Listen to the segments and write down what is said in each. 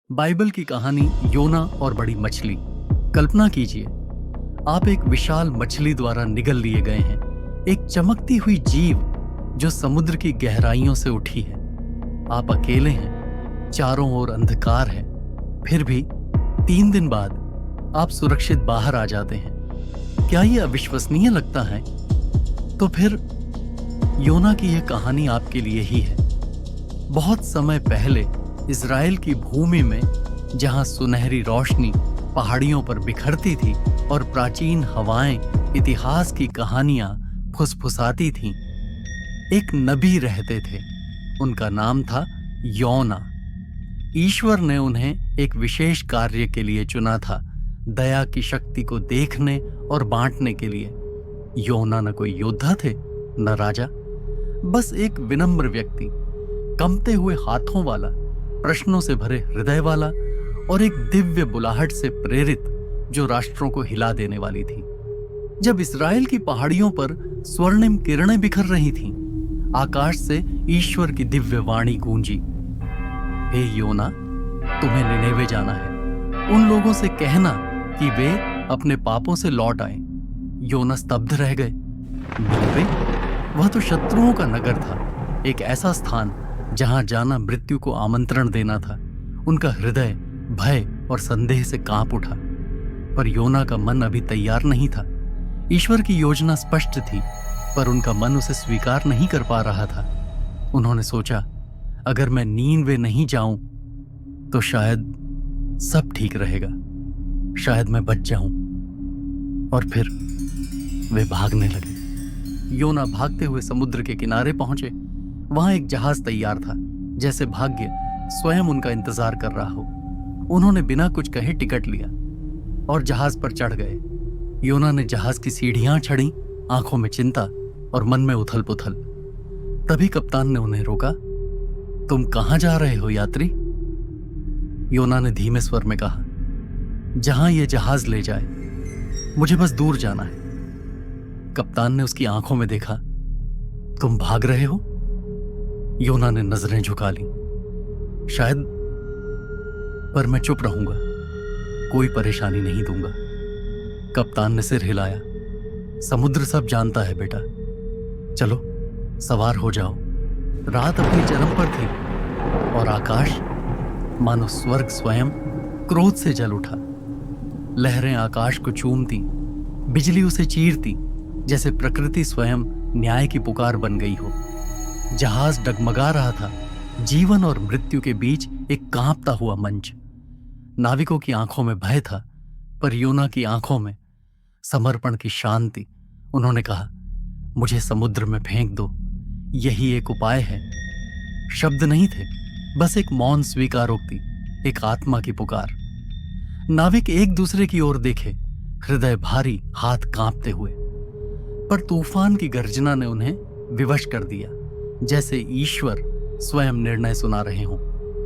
Bible की कहानी योना और बड़ी मछली। कल्पना कीजिए, आप एक विशाल मछली द्वारा निगल लिए गए हैं, एक चमकती हुई जीव जो समुद्र की गहराइयों से उठी है। आप अकेले हैं, चारों ओर अंधकार है, फिर भी 3 दिन बाद आप सुरक्षित बाहर आ जाते हैं। क्या यह अविश्वसनीय लगता है? तो फिर योना की यह कहानी आपके लिए ही है। बहुत समय पहले इज़राइल की भूमि में, जहां सुनहरी रोशनी पहाड़ियों पर बिखरती थी और प्राचीन हवाएं इतिहास की कहानियां फुसफुसाती थीं, एक नबी रहते थे। उनका नाम था योना। ईश्वर ने उन्हें एक विशेष कार्य के लिए चुना था, दया की शक्ति को देखने और बांटने के लिए। योना न कोई योद्धा थे, न राजा, बस एक विनम्र व्यक्ति, कंपते हुए हाथों वाला, प्रश्नों से भरे हृदय वाला और एक दिव्य बुलाहट से प्रेरित जो राष्ट्रों को हिला देने वाली थी। जब इस्राएल की पहाड़ियों पर स्वर्णिम किरणें बिखर रही थीं, आकाश से ईश्वर की दिव्य वाणी गूंजी, हे योना, तुम्हें निनेवे जाना है। उन लोगों से कहना कि वे अपने पापों से लौट आएं। योना स्तब्ध रह गए। निनेवे, वह तो शत्रुओं का नगर था, एक ऐसा स्थान जहां जाना मृत्यु को आमंत्रण देना था। उनका हृदय भय और संदेह से कांप उठा। पर योना का मन अभी तैयार नहीं था। ईश्वर की योजना स्पष्ट थी, पर उनका मन उसे स्वीकार नहीं कर पा रहा था। उन्होंने सोचा, अगर मैं नीनवे नहीं जाऊं तो शायद सब ठीक रहेगा, शायद मैं बच जाऊं। और फिर वे भागने लगे। योना भागते हुए समुद्र के किनारे पहुंचे। वहां एक जहाज तैयार था, जैसे भाग्य स्वयं उनका इंतजार कर रहा हो। उन्होंने बिना कुछ कहे टिकट लिया और जहाज पर चढ़ गए। योना ने जहाज की सीढ़ियां चढ़ी, आंखों में चिंता और मन में उथल पुथल। तभी कप्तान ने उन्हें रोका। तुम कहां जा रहे हो यात्री? योना ने धीमे स्वर में कहा, जहां यह जहाज ले जाए, मुझे बस दूर जाना है। कप्तान ने उसकी आंखों में देखा। तुम भाग रहे हो? योना ने नजरें झुका ली। शायद, पर मैं चुप रहूंगा, कोई परेशानी नहीं दूंगा। कप्तान ने सिर हिलाया। समुद्र सब जानता है बेटा, चलो सवार हो जाओ। रात अपनी चरम पर थी और आकाश मानो स्वर्ग स्वयं क्रोध से जल उठा। लहरें आकाश को चूमती, बिजली उसे चीरती, जैसे प्रकृति स्वयं न्याय की पुकार बन गई हो। जहाज डगमगा रहा था, जीवन और मृत्यु के बीच एक कांपता हुआ मंच। नाविकों की आंखों में भय था, पर योना की आंखों में समर्पण की शांति। उन्होंने कहा, मुझे समुद्र में फेंक दो, यही एक उपाय है। शब्द नहीं थे, बस एक मौन स्वीकारोक्ति, एक आत्मा की पुकार। नाविक एक दूसरे की ओर देखे, हृदय भारी, हाथ कांपते हुए। पर तूफान की गर्जना ने उन्हें विवश कर दिया, जैसे ईश्वर स्वयं निर्णय सुना रहे हों।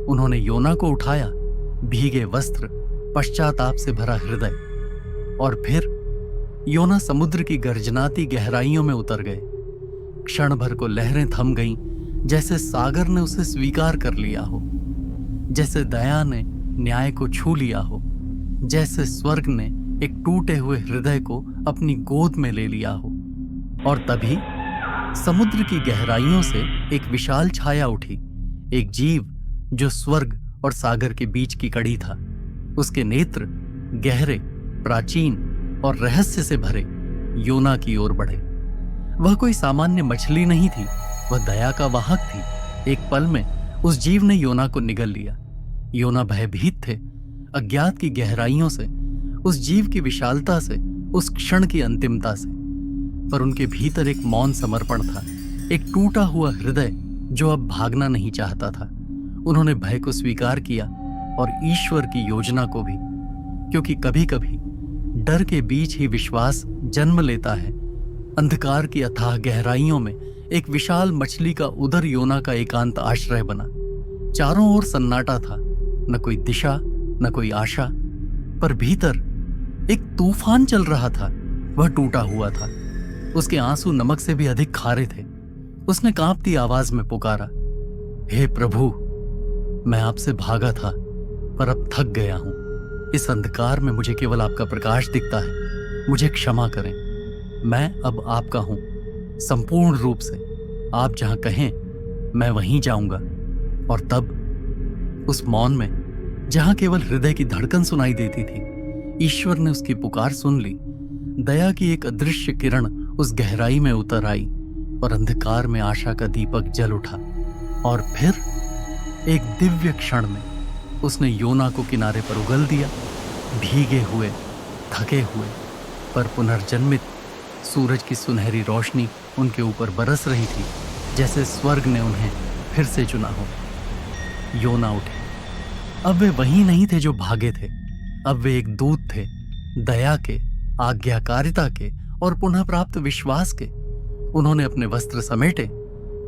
उन्होंने योना को उठाया, भीगे वस्त्र, पश्चाताप से भरा हृदय। और फिर योना समुद्र की गर्जनाती गहराइयों में उतर गए। क्षण भर को लहरें थम गईं, जैसे सागर ने उसे स्वीकार कर लिया हो, जैसे दया ने न्याय को छू लिया हो, जैसे स्वर्ग ने एक टूटे हुए हृदय को अपनी गोद में ले लिया हो। और तभी समुद्र की गहराइयों से एक विशाल छाया उठी, एक जीव जो स्वर्ग और सागर के बीच की कड़ी था। उसके नेत्र गहरे, प्राचीन और रहस्य से भरे योना की ओर बढ़े। वह कोई सामान्य मछली नहीं थी, वह दया का वाहक थी। एक पल में उस जीव ने योना को निगल लिया। योना भयभीत थे, अज्ञात की गहराइयों से, उस जीव की विशालता से, उस क्षण की अंतिमता से। पर उनके भीतर एक मौन समर्पण था, एक टूटा हुआ हृदय जो अब भागना नहीं चाहता था। उन्होंने भय को स्वीकार किया और ईश्वर की योजना को भी, क्योंकि कभी कभी डर के बीच ही विश्वास जन्म लेता है। अंधकार की अथाह गहराइयों में एक विशाल मछली का उदर योना का एकांत आश्रय बना। चारों ओर सन्नाटा था, न कोई दिशा, न कोई आशा। पर भीतर एक तूफान चल रहा था। वह टूटा हुआ था, उसके आंसू नमक से भी अधिक खारे थे। उसने कांपती आवाज में पुकारा, हे प्रभु, मैं आपसे भागा था, पर अब थक गया हूं। इस अंधकार में मुझे केवल आपका प्रकाश दिखता है। मुझे क्षमा करें। मैं अब आपका हूं, संपूर्ण रूप से। आप जहां कहें मैं वहीं जाऊंगा। और तब उस मौन में जहां केवल हृदय की धड़कन सुनाई देती थी, ईश्वर ने उसकी पुकार सुन ली। दया की एक अदृश्य किरण उस गहराई में उतर आई और अंधकार में आशा का दीपक जल उठा। और फिर एक दिव्य क्षण में उसने योना को किनारे पर उगल दिया। भीगे हुए, थके हुए, पर पुनर्जन्मित सूरज की सुनहरी रोशनी उनके ऊपर बरस रही थी, जैसे स्वर्ग ने उन्हें फिर से चुना हो। योना उठे। अब वे वही नहीं थे जो भागे थे। अब वे एक दूत थे, दया के, आज्ञाकारिता के और पुनः प्राप्त विश्वास के। उन्होंने अपने वस्त्र समेटे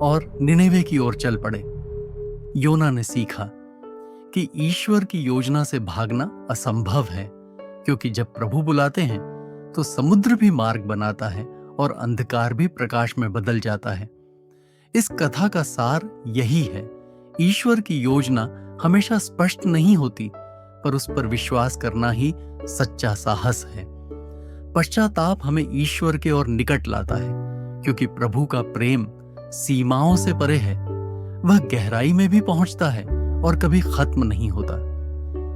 और निनेवे की ओर चल पड़े। योना ने सीखा कि ईश्वर की योजना से भागना असंभव है, क्योंकि जब प्रभु बुलाते हैं तो समुद्र भी मार्ग बनाता है और अंधकार भी प्रकाश में बदल जाता है। इस कथा का सार यही है, ईश्वर की योजना हमेशा स्पष्ट नहीं होती, पर उस पर विश्वास करना ही सच्चा साहस है। पश्चाताप हमें ईश्वर के ओर निकट लाता है, क्योंकि प्रभु का प्रेम सीमाओं से परे है। वह गहराई में भी पहुंचता है और कभी खत्म नहीं होता।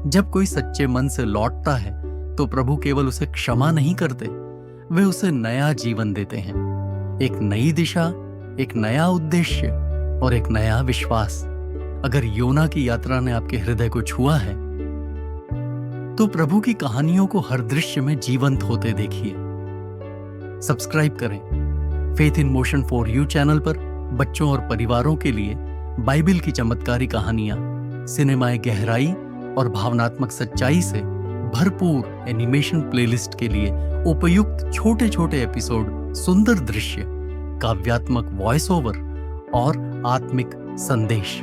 जब कोई सच्चे मन से लौटता है तो प्रभु केवल उसे क्षमा नहीं करते, वे उसे नया जीवन देते हैं, एक नई दिशा, एक नया उद्देश्य और एक नया विश्वास। अगर योना की यात्रा ने आपके हृदय को छुआ है तो प्रभु की कहानियों को हर दृश्य में जीवंत होते देखिए। सब्सक्राइब करें faith in motion for you channel पर बच्चों और परिवारों के लिए बाइबिल की चमत्कारी कहानियां, सिनेमाए गहराई और भावनात्मक सच्चाई से भरपूर एनिमेशन प्लेलिस्ट के लिए उपयुक्त छोटे छोटे एपिसोड, सुंदर दृश्य, काव्यात्मक वॉइस ओवर और आत्मिक संदेश।